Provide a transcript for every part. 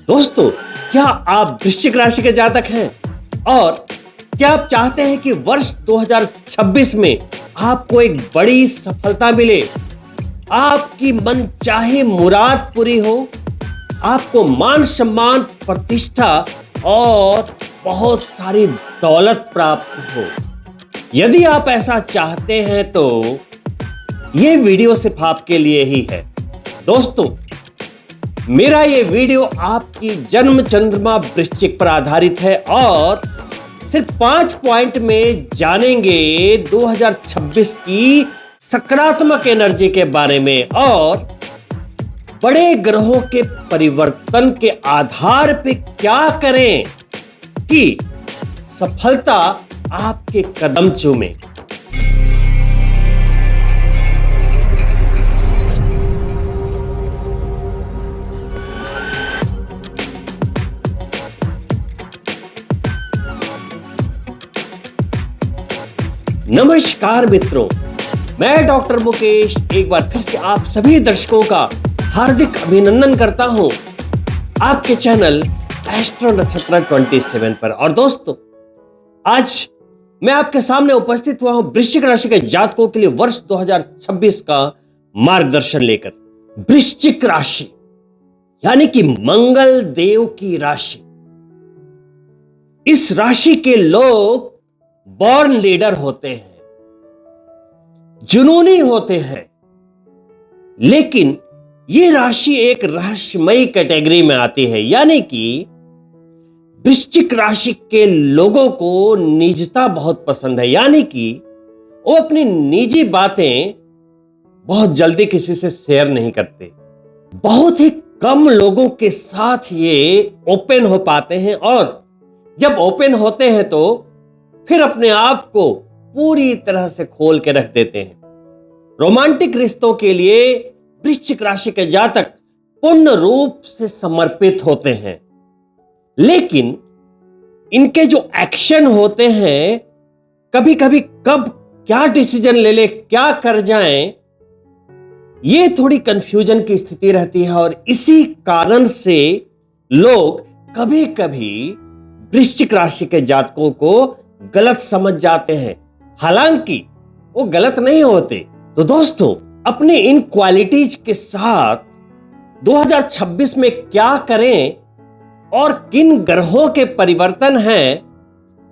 दोस्तों, क्या आप वृश्चिक राशि के जातक हैं और क्या आप चाहते हैं कि वर्ष 2026 में आपको एक बड़ी सफलता मिले, आपकी मनचाही मुराद पूरी हो, आपको मान सम्मान, प्रतिष्ठा और बहुत सारी दौलत प्राप्त हो? यदि आप ऐसा चाहते हैं तो यह वीडियो सिर्फ आपके लिए ही है। दोस्तों, मेरा ये वीडियो आपकी जन्म चंद्रमा वृश्चिक पर आधारित है और सिर्फ 5 पॉइंट में जानेंगे 2026 की सकारात्मक एनर्जी के बारे में और बड़े ग्रहों के परिवर्तन के आधार पे क्या करें कि सफलता आपके कदम चूमे। नमस्कार मित्रों, मैं डॉक्टर मुकेश एक बार फिर से आप सभी दर्शकों का हार्दिक अभिनंदन करता हूं आपके चैनल एस्ट्रो नक्षत्र 27 पर। और दोस्तों, आज मैं आपके सामने उपस्थित हुआ हूं वृश्चिक राशि के जातकों के लिए वर्ष 2026 का मार्गदर्शन लेकर। वृश्चिक राशि यानी कि मंगल देव की राशि। इस राशि के लोग बॉर्न लीडर होते हैं, जुनूनी होते हैं, लेकिन यह राशि एक रहस्यमयी कैटेगरी में आती है। यानी कि वृश्चिक राशि के लोगों को निजता बहुत पसंद है, यानी कि वो अपनी निजी बातें बहुत जल्दी किसी से शेयर नहीं करते। बहुत ही कम लोगों के साथ ये ओपन हो पाते हैं और जब ओपन होते हैं तो फिर अपने आप को पूरी तरह से खोल के रख देते हैं। रोमांटिक रिश्तों के लिए वृश्चिक राशि के जातक पूर्ण रूप से समर्पित होते हैं, लेकिन इनके जो एक्शन होते हैं, कभी कभी कब क्या डिसीजन ले ले, क्या कर जाएं, ये थोड़ी कंफ्यूजन की स्थिति रहती है और इसी कारण से लोग कभी कभी वृश्चिक राशि के जातकों को गलत समझ जाते हैं, हालांकि वो गलत नहीं होते। तो दोस्तों, अपनी इन क्वालिटीज के साथ 2026 में क्या करें और किन ग्रहों के परिवर्तन हैं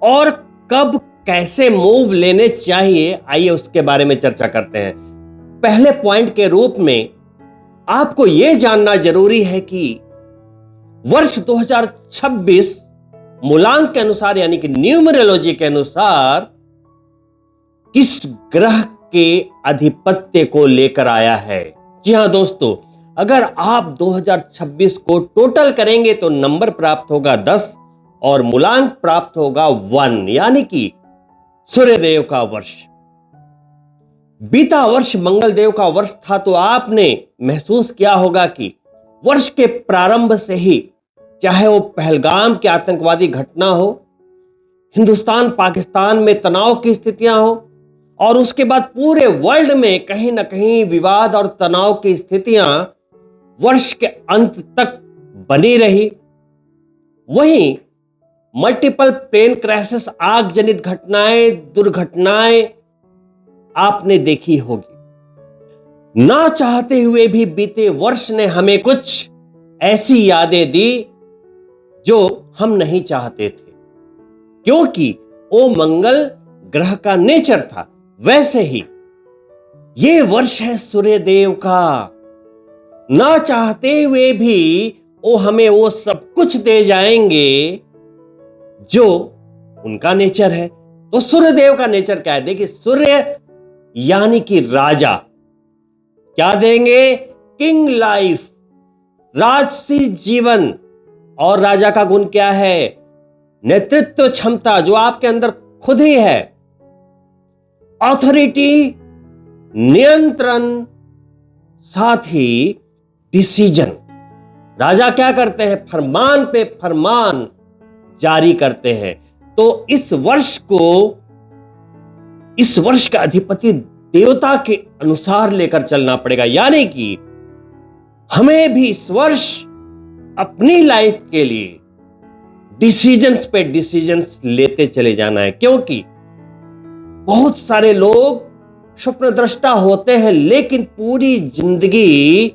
और कब कैसे मूव लेने चाहिए, आइए उसके बारे में चर्चा करते हैं। पहले पॉइंट के रूप में आपको यह जानना जरूरी है कि वर्ष 2026 मूलांक के अनुसार यानी कि न्यूमरोलॉजी के अनुसार किस ग्रह के आधिपत्य को लेकर आया है। जी हां दोस्तों, अगर आप 2026 को टोटल करेंगे तो नंबर प्राप्त होगा 10 और मूलांक प्राप्त होगा 1, यानी कि सूर्यदेव का वर्ष। बीता वर्ष मंगल देव का वर्ष था, तो आपने महसूस किया होगा कि वर्ष के प्रारंभ से ही, चाहे वो पहलगाम की आतंकवादी घटना हो, हिंदुस्तान पाकिस्तान में तनाव की स्थितियां हो और उसके बाद पूरे वर्ल्ड में कहीं ना कहीं विवाद और तनाव की स्थितियां वर्ष के अंत तक बनी रही। वहीं मल्टीपल प्लेन क्रैशेस, आग जनित घटनाएं, दुर्घटनाएं आपने देखी होगी। ना चाहते हुए भी बीते वर्ष ने हमें कुछ ऐसी यादें दी जो हम नहीं चाहते थे, क्योंकि वो मंगल ग्रह का नेचर था। वैसे ही ये वर्ष है सूर्यदेव का। ना चाहते हुए भी वो हमें वो सब कुछ दे जाएंगे जो उनका नेचर है। तो सूर्यदेव का नेचर क्या है? देखिए, सूर्य यानी कि राजा क्या देंगे? किंग लाइफ, राजसी जीवन। और राजा का गुण क्या है? नेतृत्व क्षमता, जो आपके अंदर खुद ही है। ऑथोरिटी, नियंत्रण, साथ ही डिसीजन। राजा क्या करते हैं? फरमान पे फरमान जारी करते हैं। तो इस वर्ष का अधिपति देवता के अनुसार लेकर चलना पड़ेगा, यानी कि हमें भी इस वर्ष अपनी लाइफ के लिए डिसीजंस पे डिसीजंस लेते चले जाना है, क्योंकि बहुत सारे लोग स्वप्नद्रष्टा होते हैं लेकिन पूरी जिंदगी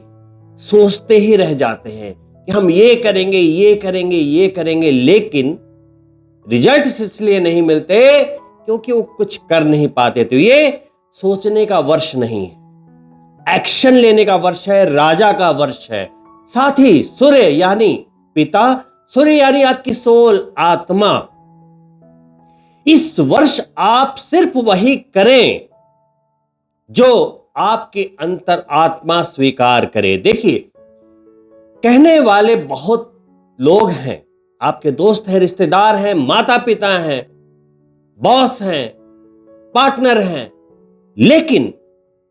सोचते ही रह जाते हैं कि हम ये करेंगे, ये करेंगे, ये करेंगे, लेकिन रिजल्ट्स इसलिए नहीं मिलते क्योंकि वो कुछ कर नहीं पाते। तो ये सोचने का वर्ष नहीं है, एक्शन लेने का वर्ष है, राजा का वर्ष है। साथ ही सूर्य यानी पिता, सूर्य यानी आपकी सोल, आत्मा, इस वर्ष आप सिर्फ वही करें जो आपके अंतर आत्मा स्वीकार करे। देखिए, कहने वाले बहुत लोग हैं, आपके दोस्त हैं, रिश्तेदार हैं, माता पिता हैं, बॉस हैं, पार्टनर हैं, लेकिन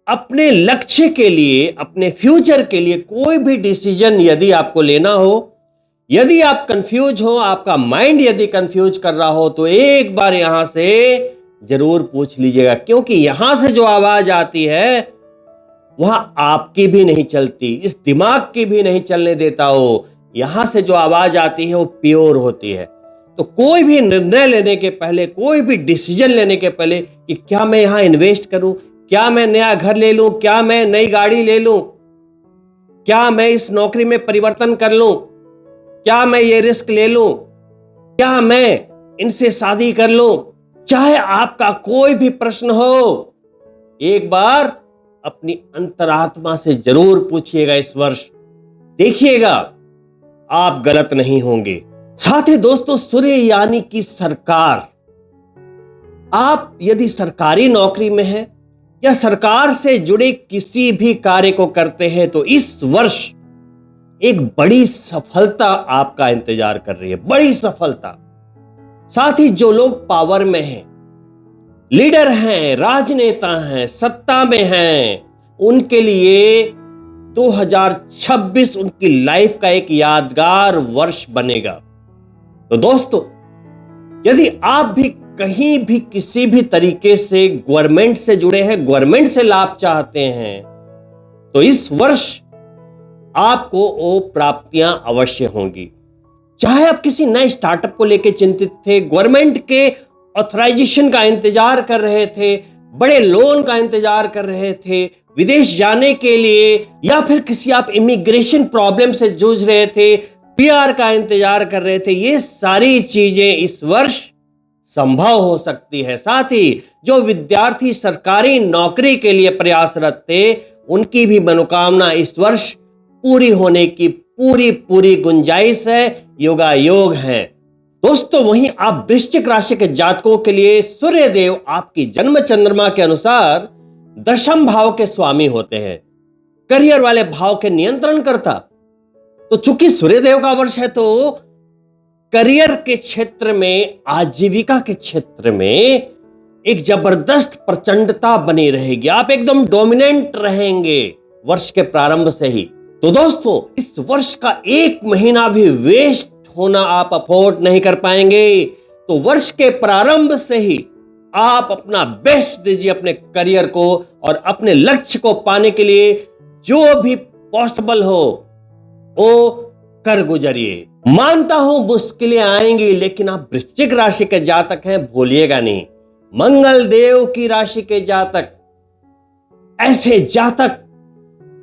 अपने लक्ष्य के लिए, अपने फ्यूचर के लिए कोई भी डिसीजन यदि आपको लेना हो, यदि आप कंफ्यूज हो, आपका माइंड यदि कंफ्यूज कर रहा हो, तो एक बार यहां से जरूर पूछ लीजिएगा, क्योंकि यहां से जो आवाज आती है वहां आपकी भी नहीं चलती, इस दिमाग की भी नहीं चलने देता हो। यहां से जो आवाज आती है वो प्योर होती है। तो कोई भी निर्णय लेने के पहले, कोई भी डिसीजन लेने के पहले कि क्या मैं यहां इन्वेस्ट करूं, क्या मैं नया घर ले लूं, क्या मैं नई गाड़ी ले लूं, क्या मैं इस नौकरी में परिवर्तन कर लूं, क्या मैं ये रिस्क ले लूं, क्या मैं इनसे शादी कर लूं, चाहे आपका कोई भी प्रश्न हो, एक बार अपनी अंतरात्मा से जरूर पूछिएगा इस वर्ष, देखिएगा आप गलत नहीं होंगे। साथ ही दोस्तों, सूर्य यानी कि सरकार, आप यदि सरकारी नौकरी में हैं या सरकार से जुड़े किसी भी कार्य को करते हैं तो इस वर्ष एक बड़ी सफलता आपका इंतजार कर रही है, बड़ी सफलता। साथ ही जो लोग पावर में हैं, लीडर हैं, राजनेता हैं, सत्ता में हैं, उनके लिए 2026 उनकी लाइफ का एक यादगार वर्ष बनेगा। तो दोस्तों, यदि आप भी कहीं भी किसी भी तरीके से गवर्नमेंट से जुड़े हैं, गवर्नमेंट से लाभ चाहते हैं, तो इस वर्ष आपको वो प्राप्तियां अवश्य होंगी। चाहे आप किसी नए स्टार्टअप को लेकर चिंतित थे, गवर्नमेंट के ऑथराइजेशन का इंतजार कर रहे थे, बड़े लोन का इंतजार कर रहे थे, विदेश जाने के लिए, या फिर किसी आप इमिग्रेशन प्रॉब्लम से जूझ रहे थे, पीआर का इंतजार कर रहे थे, ये सारी चीजें इस वर्ष संभव हो सकती है। साथ ही जो विद्यार्थी सरकारी नौकरी के लिए प्रयासरत थे, उनकी भी मनोकामना इस वर्ष पूरी होने की पूरी गुंजाइश है, योगायोग है। दोस्तों, वहीं आप वृश्चिक राशि के जातकों के लिए सूर्य देव आपकी जन्म चंद्रमा के अनुसार दशम भाव के स्वामी होते हैं, करियर वाले भाव के नियंत्रण करता। तो चूंकि सूर्य देव का वर्ष है, तो करियर के क्षेत्र में, आजीविका के क्षेत्र में एक जबरदस्त प्रचंडता बनी रहेगी, आप एकदम डोमिनेंट रहेंगे वर्ष के प्रारंभ से ही। तो दोस्तों, इस वर्ष का एक महीना भी वेस्ट होना आप अफोर्ड नहीं कर पाएंगे। तो वर्ष के प्रारंभ से ही आप अपना बेस्ट दीजिए अपने करियर को, और अपने लक्ष्य को पाने के लिए जो भी पॉसिबल हो वो कर गुजरिए। मानता हूं मुश्किलें आएंगी, लेकिन आप वृश्चिक राशि के जातक हैं, भूलिएगा नहीं, मंगल देव की राशि के जातक, ऐसे जातक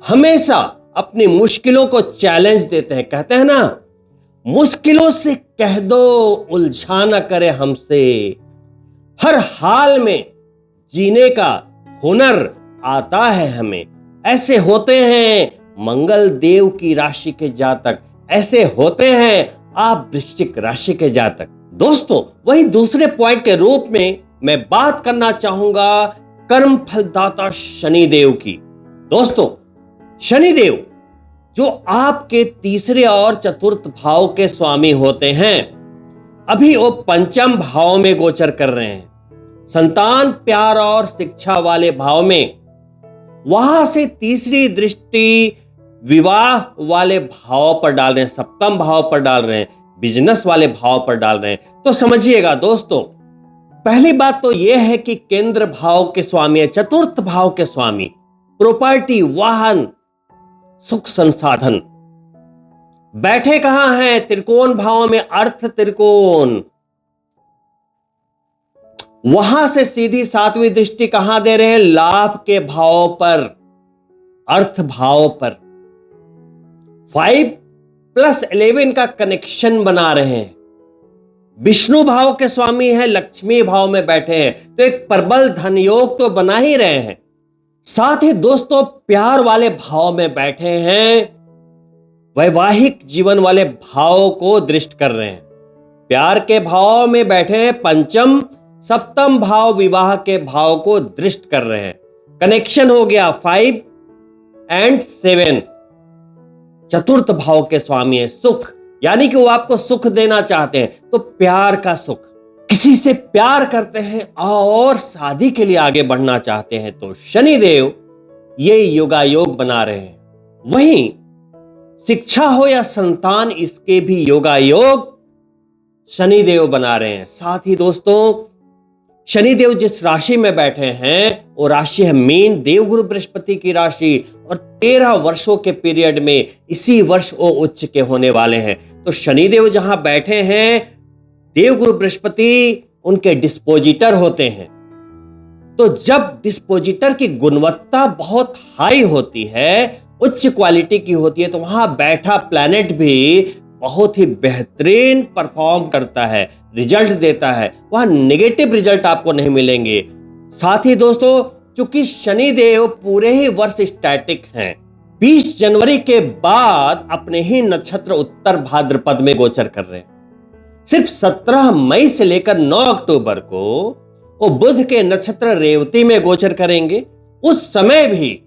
हमेशा अपनी मुश्किलों को चैलेंज देते हैं। कहते हैं ना, मुश्किलों से कह दो उलझा न करे हमसे, हर हाल में जीने का हुनर आता है हमें। ऐसे होते हैं मंगल देव की राशि के जातक, ऐसे होते हैं आप वृश्चिक राशि के जातक। दोस्तों, वही दूसरे पॉइंट के रूप में मैं बात करना चाहूंगा कर्म फलदाता शनि देव की। दोस्तों, शनि देव जो आपके तीसरे और चतुर्थ भाव के स्वामी होते हैं, अभी वो पंचम भाव में गोचर कर रहे हैं, संतान, प्यार और शिक्षा वाले भाव में। वहां से तीसरी दृष्टि विवाह वाले भाव पर डाल रहे हैं, सप्तम भाव पर डाल रहे हैं, बिजनेस वाले भाव पर डाल रहे हैं। तो समझिएगा दोस्तों, पहली बात तो यह है कि केंद्र भाव के स्वामी है, चतुर्थ भाव के स्वामी, प्रॉपर्टी, वाहन, सुख संसाधन, बैठे कहां हैं? त्रिकोण भाव में, अर्थ त्रिकोण। वहां से सीधी सातवीं दृष्टि कहां दे रहे हैं? लाभ के भाव पर, अर्थ भाव पर। 5+11 का कनेक्शन बना रहे हैं। विष्णु भाव के स्वामी हैं, लक्ष्मी भाव में बैठे हैं, तो एक प्रबल धन योग तो बना ही रहे हैं। साथ ही दोस्तों प्यार वाले भाव में बैठे हैं, वैवाहिक जीवन वाले भाव को दृष्ट कर रहे हैं। प्यार के भाव में बैठे हैं, पंचम सप्तम भाव विवाह के भाव को दृष्ट कर रहे हैं। कनेक्शन हो गया 5 और 7। चतुर्थ भाव के स्वामी है सुख, यानी कि वो आपको सुख देना चाहते हैं, तो प्यार का सुख। किसी से प्यार करते हैं और शादी के लिए आगे बढ़ना चाहते हैं, तो शनिदेव ये योगायोग बना रहे हैं। वहीं शिक्षा हो या संतान, इसके भी योगायोग शनिदेव बना रहे हैं। साथ ही दोस्तों शनिदेव जिस राशि में बैठे हैं वो राशि है मीन, देवगुरु बृहस्पति की राशि, और 13 वर्षों के पीरियड में इसी वर्ष वो उच्च के होने वाले हैं। तो शनिदेव जहां बैठे हैं, देवगुरु बृहस्पति उनके डिस्पोजिटर होते हैं। तो जब डिस्पोजिटर की गुणवत्ता बहुत हाई होती है, उच्च क्वालिटी की होती है, तो वहां बैठा प्लैनेट भी बहुत ही बेहतरीन परफॉर्म करता है, रिजल्ट देता है। वहां नेगेटिव रिजल्ट आपको नहीं मिलेंगे। साथ ही दोस्तों चूंकि शनिदेव पूरे ही वर्ष स्टैटिक हैं, 20 जनवरी के बाद अपने ही नक्षत्र उत्तर भाद्रपद में गोचर कर रहे हैं। सिर्फ 17 मई से लेकर 9 अक्टूबर को वो बुध के नक्षत्र रेवती में गोचर करेंगे। उस समय भी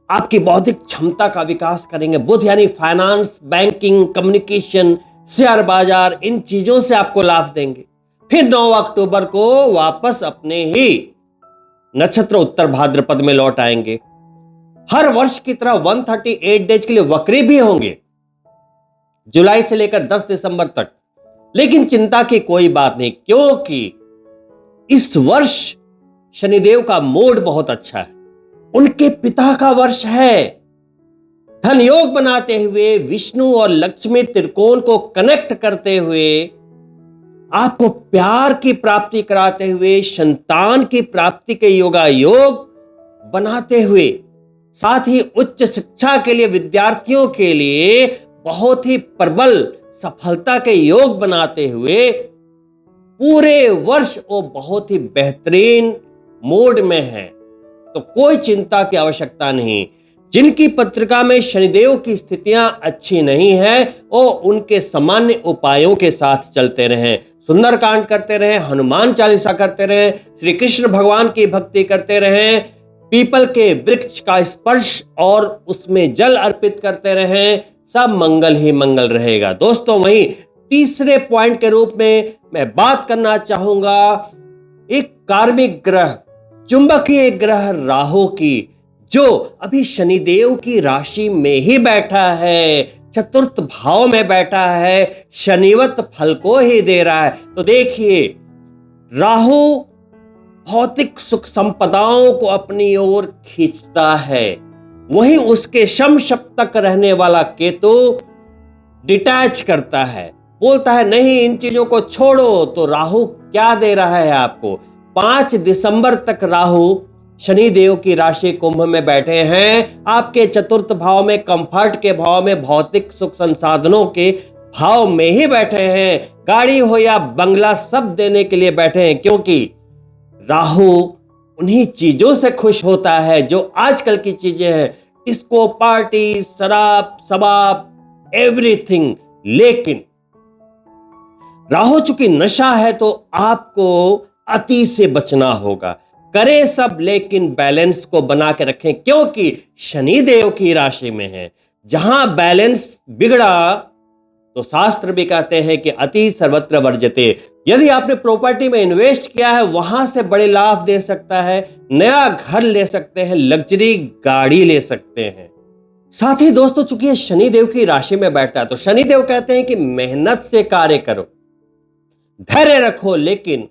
आपकी बौद्धिक क्षमता का विकास करेंगे। बुध यानी फाइनेंस, बैंकिंग, कम्युनिकेशन, शेयर बाजार, इन चीजों से आपको लाभ देंगे। फिर 9 अक्टूबर को वापस अपने ही नक्षत्र उत्तर भाद्रपद में लौट आएंगे। हर वर्ष की तरह 138 डेज के लिए वक्री भी होंगे, जुलाई से लेकर 10 दिसंबर तक। लेकिन चिंता की कोई बात नहीं, क्योंकि इस वर्ष शनिदेव का मूड बहुत अच्छा है। उनके पिता का वर्ष है। धन योग बनाते हुए, विष्णु और लक्ष्मी त्रिकोण को कनेक्ट करते हुए, आपको प्यार की प्राप्ति कराते हुए, संतान की प्राप्ति के योगा योग बनाते हुए, साथ ही उच्च शिक्षा के लिए विद्यार्थियों के लिए बहुत ही प्रबल सफलता के योग बनाते हुए पूरे वर्ष वो बहुत ही बेहतरीन मूड में है। तो कोई चिंता की आवश्यकता नहीं। जिनकी पत्रिका में शनिदेव की स्थितियां अच्छी नहीं है, वो उनके सामान्य उपायों के साथ चलते रहें। सुंदरकांड करते रहें, हनुमान चालीसा करते रहें, श्री कृष्ण भगवान की भक्ति करते रहें, पीपल के वृक्ष का स्पर्श और उसमें जल अर्पित करते रहें, सब मंगल ही मंगल रहेगा। दोस्तों वहीं तीसरे पॉइंट के रूप में मैं बात करना चाहूंगा एक कार्मिक ग्रह, चुंबकीय ग्रह राहु की, जो अभी शनिदेव की राशि में ही बैठा है, चतुर्थ भाव में बैठा है, शनिवत फल को ही दे रहा है। तो देखिए राहु भौतिक सुख संपदाओं को अपनी ओर खींचता है, वहीं उसके शम सप्तक रहने वाला केतु डिटैच करता है, बोलता है नहीं इन चीजों को छोड़ो। तो राहु क्या दे रहा है आपको? 5 दिसंबर तक राहु शनिदेव की राशि कुंभ में बैठे हैं, आपके चतुर्थ भाव में, कंफर्ट के भाव में, भौतिक सुख संसाधनों के भाव में ही बैठे हैं। गाड़ी हो या बंगला सब देने के लिए बैठे हैं, क्योंकि राहु उन्हीं चीजों से खुश होता है जो आजकल की चीजें हैं, डिस्को पार्टी, शराब, शबाब, एवरीथिंग। लेकिन राहु चूंकि नशा है तो आपको अति से बचना होगा। करें सब लेकिन बैलेंस को बना के रखें, क्योंकि शनिदेव की राशि में है। जहां बैलेंस बिगड़ा तो शास्त्र भी कहते हैं कि अति सर्वत्र वर्जते। यदि आपने प्रॉपर्टी में इन्वेस्ट किया है, वहां से बड़े लाभ दे सकता है, नया घर ले सकते हैं, लग्जरी गाड़ी ले सकते हैं। साथ ही दोस्तों चूंकि ये शनिदेव की राशि में बैठता है, तो शनिदेव कहते हैं कि मेहनत से कार्य करो, धैर्य रखो। लेकिन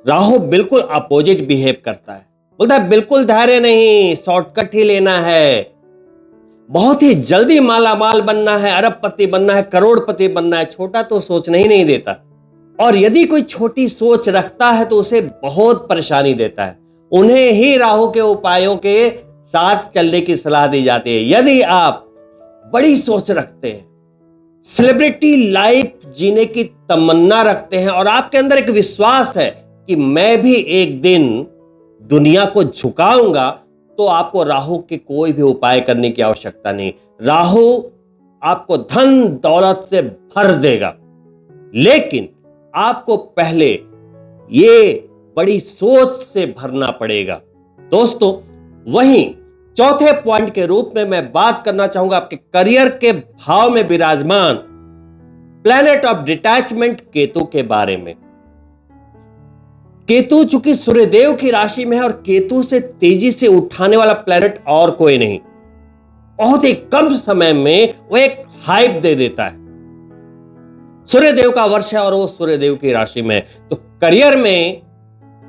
राहु बिल्कुल अपोजिट बिहेव करता है, बोलता है बिल्कुल धैर्य नहीं, शॉर्टकट ही लेना है। बहुत ही जल्दी माला माल बनना है, अरबपति बनना है, करोड़पति बनना है, छोटा तो सोचने ही नहीं देता। और यदि कोई छोटी सोच रखता है तो उसे बहुत परेशानी देता है। उन्हें ही राहु के उपायों के साथ चलने की सलाह दी जाती है। यदि आप बड़ी सोच रखते हैं, सेलिब्रिटी लाइफ जीने की तमन्ना रखते हैं और आपके अंदर एक विश्वास है कि मैं भी एक दिन दुनिया को झुकाऊंगा, तो आपको राहु के कोई भी उपाय करने की आवश्यकता नहीं। राहु आपको धन दौलत से भर देगा, लेकिन आपको पहले ये बड़ी सोच से भरना पड़ेगा। दोस्तों, वहीं चौथे पॉइंट के रूप में मैं बात करना चाहूंगा आपके करियर के भाव में विराजमान प्लैनेट ऑफ डिटैचमेंट केतु के बारे में। केतु चूंकि सूर्यदेव की राशि में है और केतु से तेजी से उठाने वाला प्लैनेट और कोई नहीं, बहुत ही कम समय में वो एक हाइप दे देता है। सूर्यदेव का वर्ष है और वो सूर्यदेव की राशि में है, तो करियर में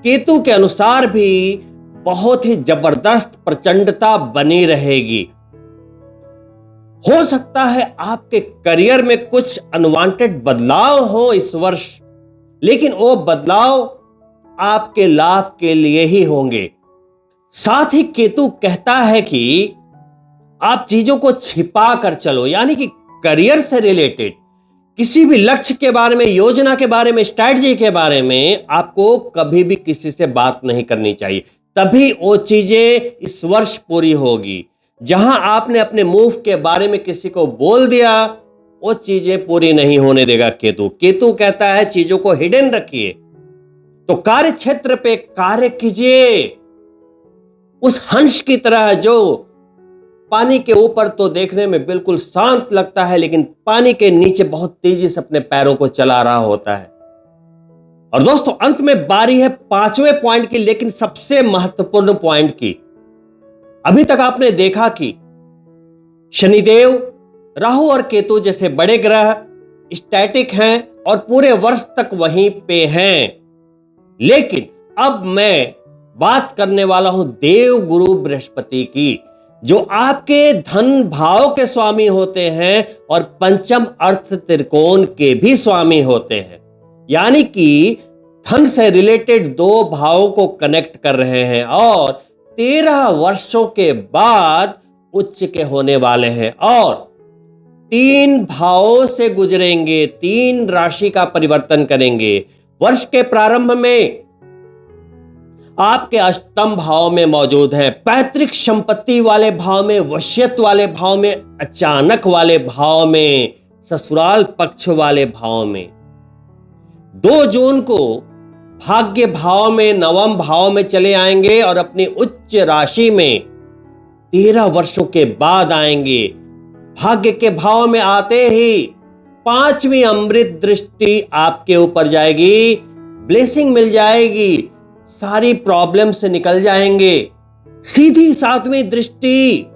केतु के अनुसार भी बहुत ही जबरदस्त प्रचंडता बनी रहेगी। हो सकता है आपके करियर में कुछ अनवांटेड बदलाव हो इस वर्ष, लेकिन वो बदलाव आपके लाभ के लिए ही होंगे। साथ ही केतु कहता है कि आप चीजों को छिपा कर चलो, यानी कि करियर से रिलेटेड किसी भी लक्ष्य के बारे में, योजना के बारे में, स्ट्रैटेजी के बारे में आपको कभी भी किसी से बात नहीं करनी चाहिए। तभी वो चीजें इस वर्ष पूरी होगी। जहां आपने अपने मूव के बारे में किसी को बोल दिया, वो चीजें पूरी नहीं होने देगा केतु। केतु कहता है चीजों को हिडन रखिए। तो कार्य क्षेत्र पे कार्य कीजिए उस हंस की तरह जो पानी के ऊपर तो देखने में बिल्कुल शांत लगता है, लेकिन पानी के नीचे बहुत तेजी से अपने पैरों को चला रहा होता है। और दोस्तों, अंत में बारी है पांचवें पॉइंट की, लेकिन सबसे महत्वपूर्ण पॉइंट की। अभी तक आपने देखा कि शनिदेव, राहु और केतु जैसे बड़े ग्रह स्टैटिक हैं और पूरे वर्ष तक वहीं पे हैं, लेकिन अब मैं बात करने वाला हूं देव गुरु बृहस्पति की, जो आपके धन भाव के स्वामी होते हैं और पंचम अर्थ त्रिकोण के भी स्वामी होते हैं। यानी कि धन से रिलेटेड दो भावों को कनेक्ट कर रहे हैं और 13 वर्षों के बाद उच्च के होने वाले हैं और 3 भावों से गुजरेंगे, 3 राशि का परिवर्तन करेंगे। वर्ष के प्रारंभ में आपके अष्टम भाव में मौजूद है, पैतृक संपत्ति वाले भाव में, वशियत वाले भाव में, अचानक वाले भाव में, ससुराल पक्ष वाले भाव में। 2 जून को भाग्य भाव में, नवम भाव में चले आएंगे और अपनी उच्च राशि में 13 वर्षों के बाद आएंगे। भाग्य के भाव में आते ही 5वीं अमृत दृष्टि आपके ऊपर जाएगी, ब्लेसिंग मिल जाएगी, सारी प्रॉब्लम से निकल जाएंगे। सीधी 7वीं दृष्टि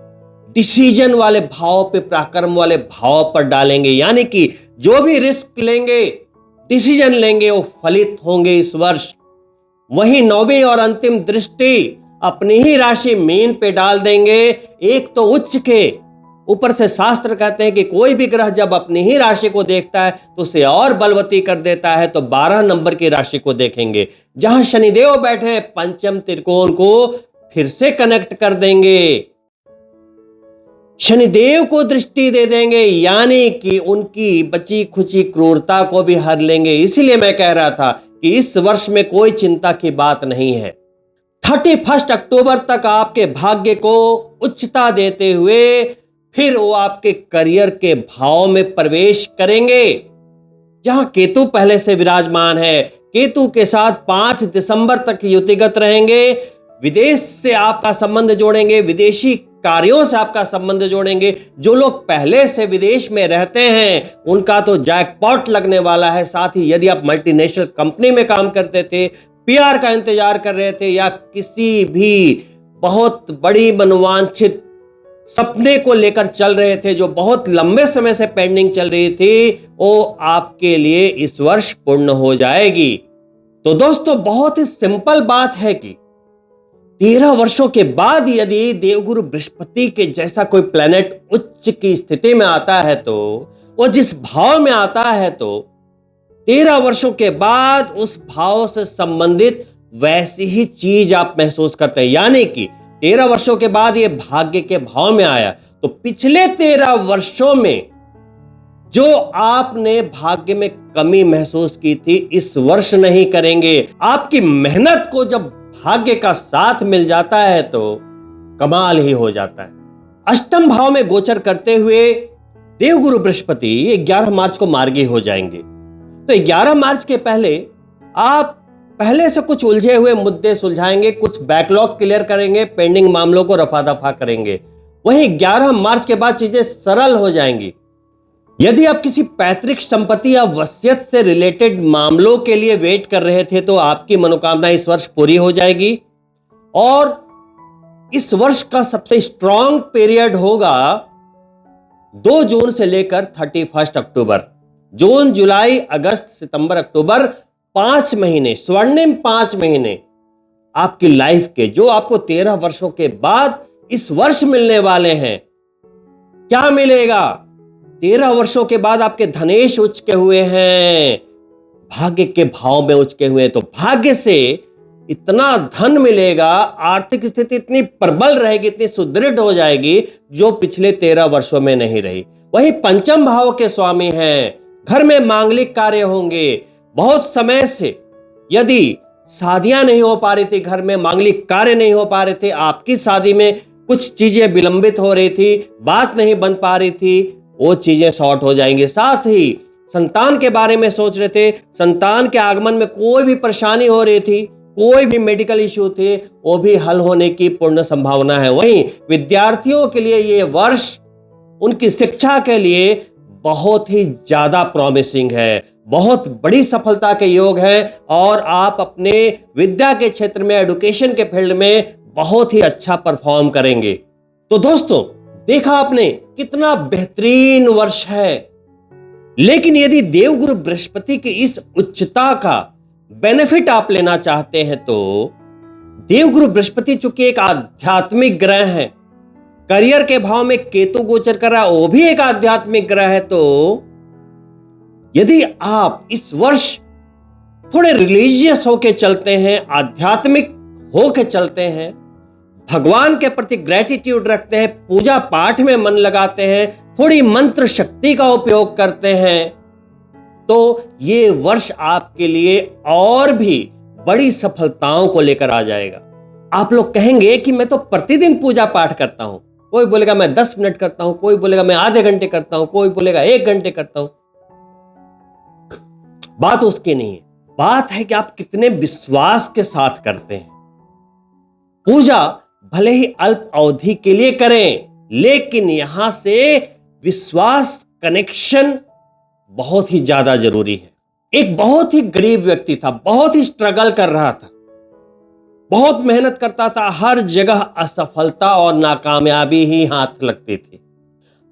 डिसीजन वाले भाव पे, पराक्रम वाले भाव पर डालेंगे, यानी कि जो भी रिस्क लेंगे, डिसीजन लेंगे, वो फलित होंगे इस वर्ष। वहीं 9वीं और अंतिम दृष्टि अपनी ही राशि मीन पे डाल देंगे। एक तो उच्च के ऊपर से शास्त्र कहते हैं कि कोई भी ग्रह जब अपनी ही राशि को देखता है तो उसे और बलवती कर देता है, तो 12 नंबर की राशि को देखेंगे। जहां शनिदेव बैठे पंचम त्रिकोण को फिर से कनेक्ट कर देंगे, शनिदेव को दृष्टि दे देंगे, यानी कि उनकी बची खुची क्रूरता को भी हर लेंगे। इसीलिए मैं कह रहा था कि इस वर्ष में कोई चिंता की बात नहीं है। 31 अक्टूबर तक आपके भाग्य को उच्चता देते हुए फिर वो आपके करियर के भाव में प्रवेश करेंगे, जहां केतु पहले से विराजमान है। केतु के साथ 5 दिसंबर तक युतिगत रहेंगे। विदेश से आपका संबंध जोड़ेंगे, विदेशी कार्यों से आपका संबंध जोड़ेंगे। जो लोग पहले से विदेश में रहते हैं उनका तो जैकपॉट लगने वाला है। साथ ही यदि आप मल्टीनेशनल कंपनी में काम करते थे, पीआर का इंतजार कर रहे थे या किसी भी बहुत बड़ी मनोवांछित सपने को लेकर चल रहे थे जो बहुत लंबे समय से पेंडिंग चल रही थी, वो आपके लिए इस वर्ष पूर्ण हो जाएगी। तो दोस्तों, बहुत ही सिंपल बात है कि 13 वर्षों के बाद यदि देवगुरु बृहस्पति के जैसा कोई प्लेनेट उच्च की स्थिति में आता है, तो वो जिस भाव में आता है, तो 13 वर्षों के बाद उस भाव से संबंधित वैसी ही चीज आप महसूस करते हैं। यानी कि 13 वर्षों के बाद ये भाग्य के भाव में आया, तो पिछले 13 वर्षों में जो आपने भाग्य में कमी महसूस की थी, इस वर्ष नहीं करेंगे। आपकी मेहनत को जब भाग्य का साथ मिल जाता है तो कमाल ही हो जाता है। अष्टम भाव में गोचर करते हुए देवगुरु बृहस्पति 11 मार्च को मार्गी हो जाएंगे। तो 11 मार्च के पहले आप पहले से कुछ उलझे हुए मुद्दे सुलझाएंगे, कुछ बैकलॉग क्लियर करेंगे, पेंडिंग मामलों को रफा दफा करेंगे। वहीं 11 मार्च के बाद चीजें सरल हो जाएंगी। यदि आप किसी पैतृक संपत्ति या वसीयत से रिलेटेड मामलों के लिए वेट कर रहे थे, तो आपकी मनोकामना इस वर्ष पूरी हो जाएगी। और इस वर्ष का सबसे स्ट्रॉन्ग पीरियड होगा 2 जून से लेकर 31 अक्टूबर। जून, जुलाई, अगस्त, सितंबर, अक्टूबर, 5 महीने, स्वर्णिम 5 महीने आपकी लाइफ के, जो आपको 13 वर्षों के बाद इस वर्ष मिलने वाले हैं। क्या मिलेगा? 13 वर्षों के बाद आपके धनेश उचके हुए हैं, भाग्य के भाव में उचके हुए हैं। तो भाग्य से इतना धन मिलेगा, आर्थिक स्थिति इतनी प्रबल रहेगी, इतनी सुदृढ़ हो जाएगी, जो पिछले 13 वर्षों में नहीं रही। वही पंचम भाव के स्वामी हैं। घर में मांगलिक कार्य होंगे। बहुत समय से यदि शादियां नहीं हो पा रही थी, घर में मांगलिक कार्य नहीं हो पा रहे थे, आपकी शादी में कुछ चीजें विलंबित हो रही थी, बात नहीं बन पा रही थी, वो चीजें सॉर्ट हो जाएंगी। साथ ही संतान के बारे में सोच रहे थे, संतान के आगमन में कोई भी परेशानी हो रही थी, कोई भी मेडिकल इश्यू थे, वो भी हल होने की पूर्ण संभावना है। वहीं विद्यार्थियों के लिए ये वर्ष उनकी शिक्षा के लिए बहुत ही ज्यादा प्रॉमिसिंग है, बहुत बड़ी सफलता के योग है, और आप अपने विद्या के क्षेत्र में, एजुकेशन के फील्ड में बहुत ही अच्छा परफॉर्म करेंगे। तो दोस्तों, देखा आपने कितना बेहतरीन वर्ष है। लेकिन यदि देवगुरु बृहस्पति की इस उच्चता का बेनिफिट आप लेना चाहते हैं, तो देवगुरु बृहस्पति चूंकि एक आध्यात्मिक ग्रह है, करियर के भाव में केतु गोचर कर रहा है, वो भी एक आध्यात्मिक ग्रह है। तो यदि आप इस वर्ष थोड़े रिलीजियस होके चलते हैं, आध्यात्मिक होके चलते हैं, भगवान के प्रति ग्रेटिट्यूड रखते हैं, पूजा पाठ में मन लगाते हैं, थोड़ी मंत्र शक्ति का उपयोग करते हैं, तो ये वर्ष आपके लिए और भी बड़ी सफलताओं को लेकर आ जाएगा। आप लोग कहेंगे कि मैं तो प्रतिदिन पूजा पाठ करता हूं, कोई बोलेगा मैं 10 मिनट करता हूं, कोई बोलेगा मैं आधे घंटे करता हूं, कोई बोलेगा 1 घंटे करता हूं। बात उसकी नहीं है, बात है कि आप कितने विश्वास के साथ करते हैं। पूजा भले ही अल्प अवधि के लिए करें, लेकिन यहां से विश्वास कनेक्शन बहुत ही ज्यादा जरूरी है। एक बहुत ही गरीब व्यक्ति था, बहुत ही स्ट्रगल कर रहा था, बहुत मेहनत करता था, हर जगह असफलता और नाकामयाबी ही हाथ लगती थी।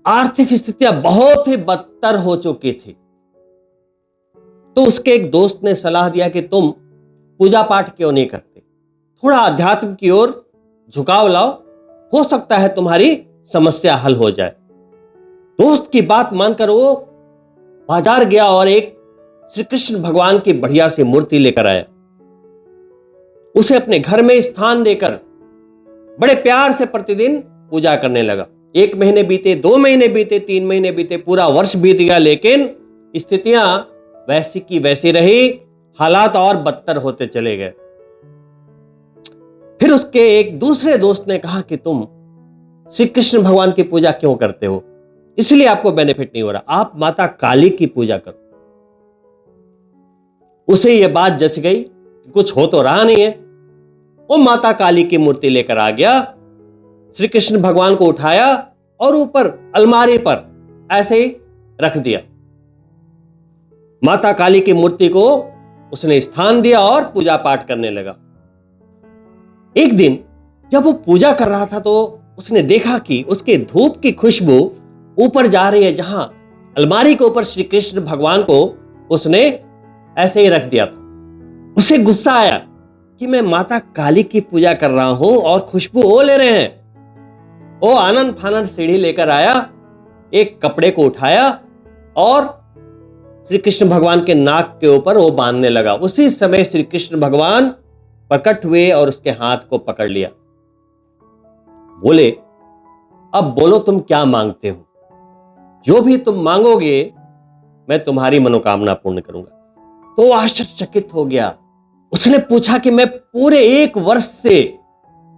आर्थिक स्थितियां बहुत ही बदतर हो चुकी थी। तो उसके एक दोस्त ने सलाह दिया कि तुम पूजा पाठ क्यों नहीं करते, थोड़ा अध्यात्म की ओर झुकाव लाओ, हो सकता है तुम्हारी समस्या हल हो जाए। दोस्त की बात मानकर वो बाजार गया और एक श्री कृष्ण भगवान की बढ़िया सी मूर्ति लेकर आया। उसे अपने घर में स्थान देकर बड़े प्यार से प्रतिदिन पूजा करने लगा। 1 महीने बीते, 2 महीने बीते, 3 महीने बीते, पूरा वर्ष बीत गया, लेकिन स्थितियां वैसी की वैसी रही, हालात और बदतर होते चले गए। फिर उसके एक दूसरे दोस्त ने कहा कि तुम श्री कृष्ण भगवान की पूजा क्यों करते हो, इसलिए आपको बेनिफिट नहीं हो रहा, आप माता काली की पूजा करो। उसे यह बात जच गई, कुछ हो तो रहा नहीं है। वो माता काली की मूर्ति लेकर आ गया, श्री कृष्ण भगवान को उठाया और ऊपर अलमारी पर ऐसे ही रख दिया। माता काली की मूर्ति को उसने स्थान दिया और पूजा पाठ करने लगा। एक दिन जब वो पूजा कर रहा था, तो उसने देखा कि उसके धूप की खुशबू ऊपर जा रही है, जहां अलमारी के ऊपर श्री कृष्ण भगवान को उसने ऐसे ही रख दिया था। उसे गुस्सा आया कि मैं माता काली की पूजा कर रहा हूं और खुशबू वो ले रहे हैं। वो आनंद फानंद सीढ़ी लेकर आया, एक कपड़े को उठाया और श्री कृष्ण भगवान के नाक के ऊपर वो बांधने लगा। उसी समय श्री कृष्ण भगवान प्रकट हुए और उसके हाथ को पकड़ लिया। बोले, अब बोलो तुम क्या मांगते हो, जो भी तुम मांगोगे मैं तुम्हारी मनोकामना पूर्ण करूंगा। तो आश्चर्यचकित हो गया। उसने पूछा कि मैं पूरे 1 वर्ष से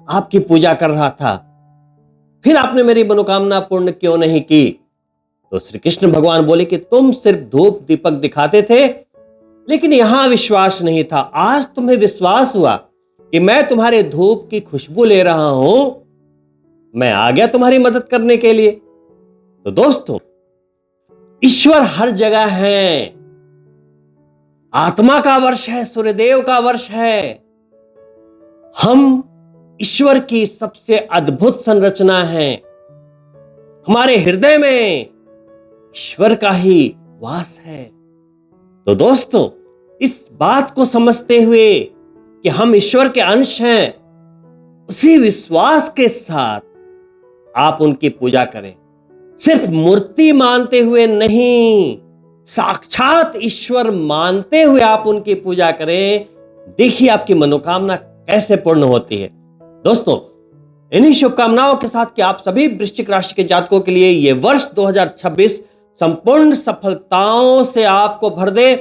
आपकी पूजा कर रहा था, फिर आपने मेरी मनोकामना पूर्ण क्यों नहीं की? तो श्री कृष्ण भगवान बोले कि तुम सिर्फ धूप दीपक दिखाते थे, लेकिन यहां विश्वास नहीं था। आज तुम्हें विश्वास हुआ कि मैं तुम्हारे धूप की खुशबू ले रहा हूं, मैं आ गया तुम्हारी मदद करने के लिए। तो दोस्तों, ईश्वर हर जगह है। आत्मा का वर्ष है, सूर्यदेव का वर्ष है। हम ईश्वर की सबसे अद्भुत संरचना है। हमारे हृदय में ईश्वर का ही वास है। तो दोस्तों, इस बात को समझते हुए कि हम ईश्वर के अंश हैं, उसी विश्वास के साथ आप उनकी पूजा करें। सिर्फ मूर्ति मानते हुए नहीं, साक्षात ईश्वर मानते हुए आप उनकी पूजा करें। देखिए आपकी मनोकामना कैसे पूर्ण होती है। दोस्तों, इन्हीं शुभकामनाओं के साथ कि आप सभी वृश्चिक राशि के जातकों के लिए ये वर्ष 2026 संपूर्ण सफलताओं से आपको भर दे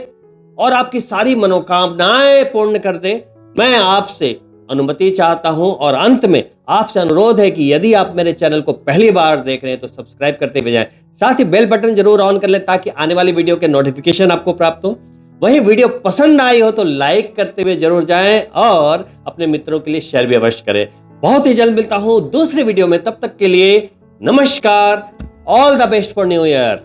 और आपकी सारी मनोकामनाएं पूर्ण कर दे, मैं आपसे अनुमति चाहता हूं। और अंत में आपसे अनुरोध है कि यदि आप मेरे चैनल को पहली बार देख रहे हैं तो सब्सक्राइब करते हुए जाएं, साथ ही बेल बटन जरूर ऑन कर लें ताकि आने वाली वीडियो के नोटिफिकेशन आपको प्राप्त हो। वहीं वीडियो पसंद आई हो तो लाइक करते हुए जरूर जाएं और अपने मित्रों के लिए शेयर भी अवश्य करें। बहुत ही जल्द मिलता हूं दूसरी वीडियो में, तब तक के लिए नमस्कार। All the best for new year.